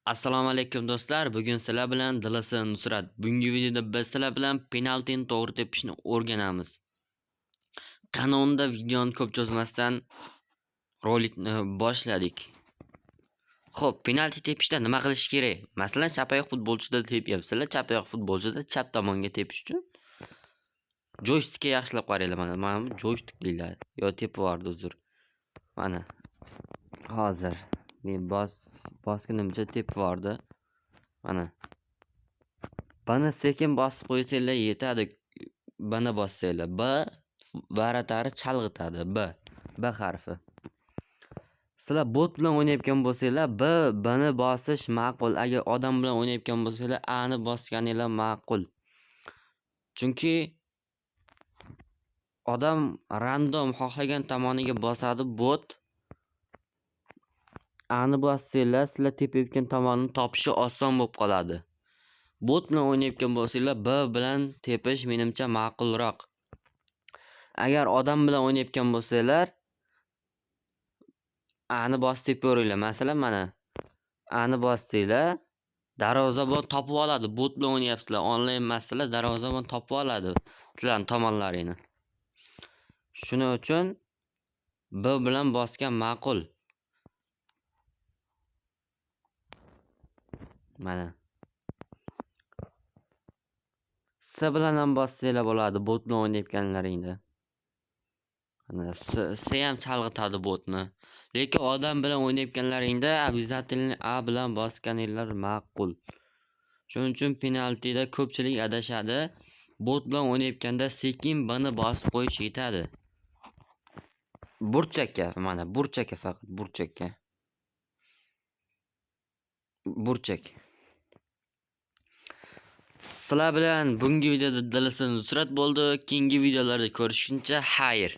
Assalomu alaykum do'stlar. Bugun sizlar bilan Dilasa Nusrat. Bugungi videoda biz sizlar bilan penaltini to'g'ri tepishni o'rganamiz. Qanunda videoni ko'p cho'zmasdan rolikni boshladik. Xo'p, penalti tepishda nima qilish kerak? Masalan, chap oyoq futbolchida tepyapsizlar. Chap oyoq futbolchida chap tomonga tepish uchun joystikka yaxshilab qaranglar. Mana bu joystik deyiladi. Yo, tepib yubordi, uzr. Mana hozir men bosganimcha tepib yubordi. Mana buni sekin bosib qo'ysanglar yetadi. Buni bossanglar B varatari chalg'itadi. B harfi. Sizlar bot bilan o'ynayotgan bo'lsanglar bni bosish ma'qul. Agar odam bilan o'ynayotgan bo'lsanglar A ni bosganinglar ma'qul. Chunki odam random xohlagan tomoniga bosadi, bot A ni bossanglar sizlar tepayotgan tomonni topishi oson bo'lib qoladi. Bot bilan o'ynayotgan bo'lsanglar B bilan tepish menimcha ma'qulroq. Agar odam bilan o'ynayotgan bo'lsanglar A ni bosib tepaveringlar. Masalan, mana A ni bosdinglar, darvozabon topib oladi. Bot bilan o'ynayapsizlar, onlayn emassizlar, darvozabon topib oladi sizlarning tomonlaringni. Shuning uchun B bilan bosgan ma'qul. Mana S bilan ham bossanglar bo'ladi, bot bilan o'ynayotganlaringda. Mana S ham chalg'itadi botni. Lekin odam bilan o'ynayotganlaringda обязательно A bilan bosganinglar ma'qul. Shuning uchun penaltida ko'pchilik adashadi. Bot bilan o'ynayotganda sekin buni bosib qo'yish yetadi. Burchakka, mana burchakka, faqat burchakka. Burchak. Sizlar bilan bugungi videoda Dilasa Nusrat bo'ldi. Keyingi videolarda ko'rishguncha xayr.